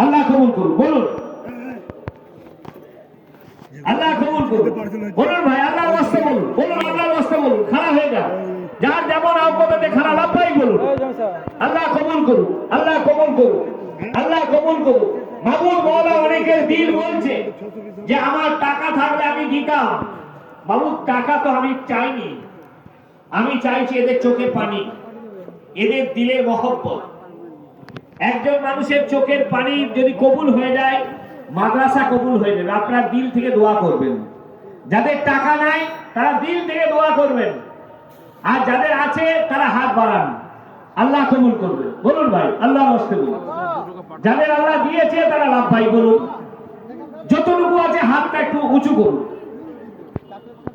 আল্লাহ কবুল করুন। বলুন আল্লাহ কবুল করুন। বলুন ভাই আল্লাহর ওয়াস্তে বলুন, বলুন আল্লাহর ওয়াস্তে বলুন, খারাপ হয়ে যান। যার যেমন আওকাতে খারাপ লাভই বলুন। আল্লাহ কবুল করুন, আল্লাহ কবুল করুন, আল্লাহ কবুল করুন। মাবুদ মওলা অনেকের দিল বলছে যে আমার টাকা থাকলে আমি দিতাম। মাবুদ টাকা তো আমি চাইনি, আমি চাইছি এদের চোখে পানি, এদের দিলে মহব্বত। একজন মানুষের চোখের পানি যদি কবুল হয়ে যায়, মাদ্রাসা কবুল হয়ে যাবে। আপনার দিল থেকে দোয়া করবেন। যাদের টাকা নাই তারা দিল থেকে দোয়া করবেন, আর যাদের আছে তারা হাত বাড়ান, আল্লাহ কবুল করবে। বলুন ভাই আল্লাহর ওয়াস্তে বলুন। যাদের আল্লাহ দিয়েছে তারা লাভ ভাই বলুন। যতটুকু আছে হাতটা একটু উঁচু করুন।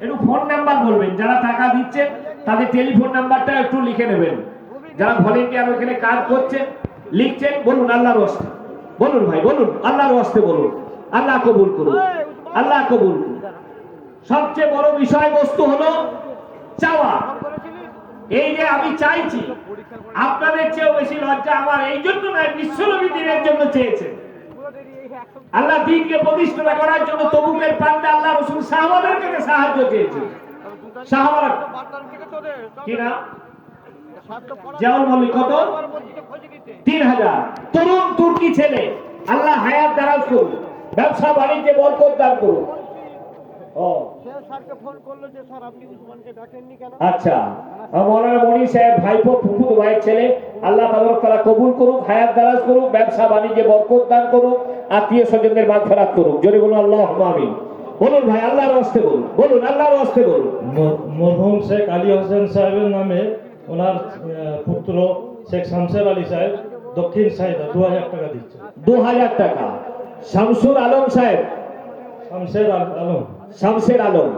একটু ফোন নাম্বার বলবেন, যারা টাকা দিচ্ছেন তাদের টেলিফোন নাম্বারটা একটু লিখে নেবেন। যারা ভলেন্টিয়ার ওখানে কাজ করছেন লিখছেন, বলুন আল্লাহর ওয়াস্তে বলুন ভাই, বলুন আল্লাহর ওয়াস্তে বলুন। আল্লাহ কবুল করুন, আল্লাহ কবুল করুন। সবচেয়ে বড় বিষয়বস্তু হলো চাওয়া। এই যে আমি চাইছি, আপনাদের চেয়েও বেশি লজ্জা আমার এই জন্য নয়, বিশ্বনবী দিনের জন্য চেয়েছেন। আল্লাহ দ্বীনকে প্রতিষ্ঠা করার জন্য তবুকের প্রান্তে আল্লাহ রাসূল সাহাবাদের কাছে সাহায্য চেয়েছেন। সাহাবারা কি না জাওয়াল মল্লিক কত 3000 তরুণ তুর্কি ছেলে, আল্লাহ হায়াত দারাজ করুন, ব্যবসা বাণিজ্যে বরকত দান করুন। আচ্ছা, মাওলানা মনি সাহেব ভাইপো ফুফুতো ভাইয়ের ছেলে, আল্লাহ তাবারক তাআলা কবুল করুক, হায়াত দারাজ করুক, ব্যবসা বাণিজ্যে বরকত দান করুক, আত্মীয় স্বজনদের মাগফিরাত করুক। জোরে বলুন আল্লাহুম্মা আমিন। বলুন ভাই আল্লাহর ওয়াস্তে বলুন, বলুন আল্লাহর ওয়াস্তে বলুন। মরহুম শেখ আলী হোসেন সাহেবের নামে ওনার পুত্র শেখ শামসের আলী সাহেব দক্ষিণ সাইদা 2000 টাকা দিচ্ছে। 2000 টাকা। শামসুর আলম সাহেব, শামসের আলম, শামসের আলম,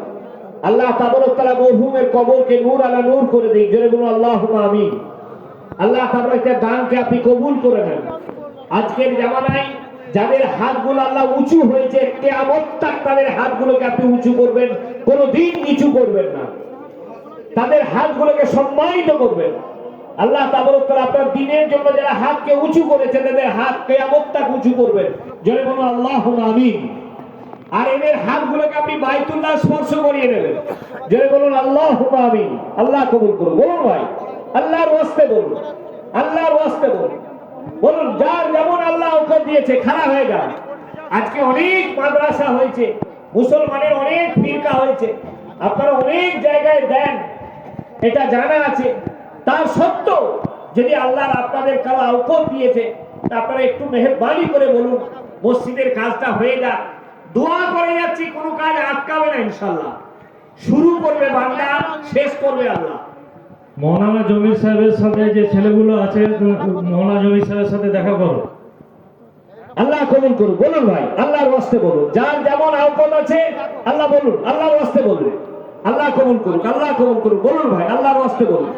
আল্লাহ তাবারক তাআলা মরহুমের কবরকে নূর আলা নূর করে দিন। জোরে বলুন আল্লাহুম্মা আমিন। আল্লাহ তাবারক তাআলা দানকে আপনি কবুল করে নেন। আজকের জামানায় যাদের হাতগুলো আল্লাহ উঁচু হয়েছে, কিয়ামত তাক তাদের হাতগুলোকে আপনি উঁচু করবেন, কোনোদিন নিচু করবেন না। তাদের হাতগুলোকে সম্মানিত করবেন। আল্লাহ তাবারক তাআলা আপনার দ্বীনের জন্য যারা হাতকে উঁচু করেছে তাদের হাত কিয়ামত তাক উঁচু করবেন। জোরে বলুন আল্লাহুম্মা আমিন। আর এদের হাতগুলোকে আপনি বাইতুল্লাহ স্পর্শ করিয়ে নেবেন। জোরে বলুন আল্লাহুম্মা আমিন। আল্লাহ কবুল করুন। বলুন ভাই আল্লাহর ওয়াস্তে বলুন, আল্লাহর ওয়াস্তে বলুন। বলুন যার যেমন আল্লাহ ওকে দিয়েছে, খারাপ হয়ে যান। আজকে অনেক মাদ্রাসা হয়েছে, মুসলমানের অনেক ফিরকা হয়েছে, আপনারা অনেক জায়গায় দেন, এটা জানা আছে। তার সত্ত্বেও যদি আল্লাহর আপনাদের কারো আওকত দিয়েছে, তা আপনারা একটু মেহেরবানি করে বলুন মসজিদের কাজটা হয়ে যাক। দোয়া করে যাচ্ছি, কোনো কাজ আটকাবে না ইনশাআল্লাহ। শুরু করবে বান্দা, শেষ করবে আল্লাহ। মৌলানা জমির সাহেবের সাথে যে ছেলেগুলো আছে, মৌলানা জমির সাহেবের সাথে দেখা করো। আল্লাহ কবুল করুন। বলুন ভাই আল্লাহর ওয়াস্তে বলুন। যার যেমন আওকত আছে আল্লাহ বলুন, আল্লাহর ওয়াস্তে বলুন। আল্লাহ কবুল করুন, আল্লাহ কবুল করুন। বলুন ভাই আল্লাহর ওয়াস্তে বলুন।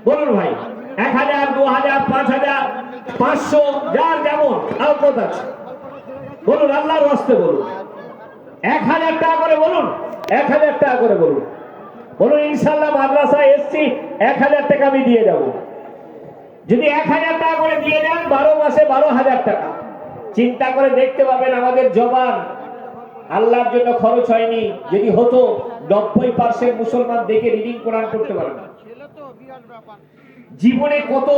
বলুন ভাই 1000, 2000, 5000, 500, যার যেমন আওকত আছে বলুন, আল্লাহর ওয়াস্তে বলুন। 1000 টাকা করে বলুন, 1000 টাকা করে বলুন। বলুন ইনশাআল্লাহ মাদ্রাসায় এসছি, 1000 টাকা আমি দিয়ে যাব। যদি 1000 টাকা করে দিয়ে দেন 12 মাসে 12000 টাকা। চিন্তা করে দেখতে পাবেন আমাদের জবান আল্লাহর জন্য খরচ হয়নি। যদি হতো 90% মুসলমান দেখে রিডিং কোরআন করতে পারে না। জীবনে কত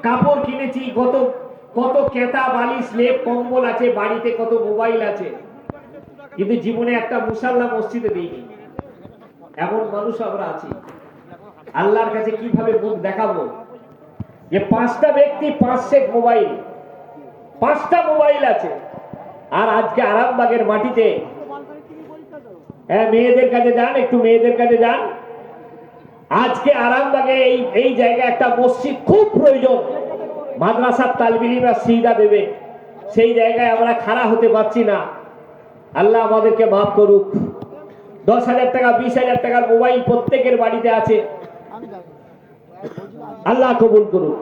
কাপড় কিনেছি, কত কত কেতা বালিশ লেপ কম্বল আছে বাড়িতে, কত মোবাইল আছে, কিন্তু জীবনে একটা মুসাল্লা মসজিদে দিইনি। এমন মানুষ আমরা আছি। আল্লাহর কাছে কিভাবে মুখ দেখাবো যে 5টা ব্যক্তি 5 সেট মোবাইল, 5টা মোবাইল আছে, আর আজকে আরামবাগের মাটিতে মেয়েদের কাছে যান, একটু মেয়েদের কাছে যান। আজকে আরামবাগে এই জায়গায় একটা মসজিদ খুব প্রয়োজন, মাদ্রাসার তালিব ইলমিরা সিজদা দেবে, সেই জায়গায় আমরা খাড়া হতে পারছি না। আল্লাহ আমাদেরকে মাফ করুক। 10,000 টাকা 20,000 টাকার মোবাইল প্রত্যেকের বাড়িতে আছে। আল্লাহ কবুল করুক,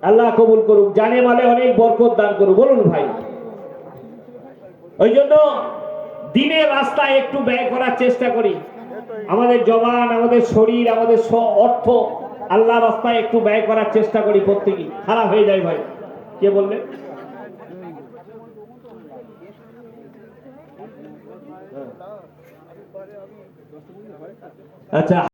আল্লাহ কবুল করুক। জানে মালে অনেক বরকত দান করুক। বলুন ভাই, ওই জন্য দিনের রাস্তায় একটু ব্যয় করার চেষ্টা করি। আমাদের জবান, আমাদের শরীর, আমাদের অর্থ আল্লাহ রাস্তায় একটু ব্যয় করার চেষ্টা করি প্রত্যেকেই। খারাপ হয়ে যায় ভাই, কে বললে? আচ্ছা।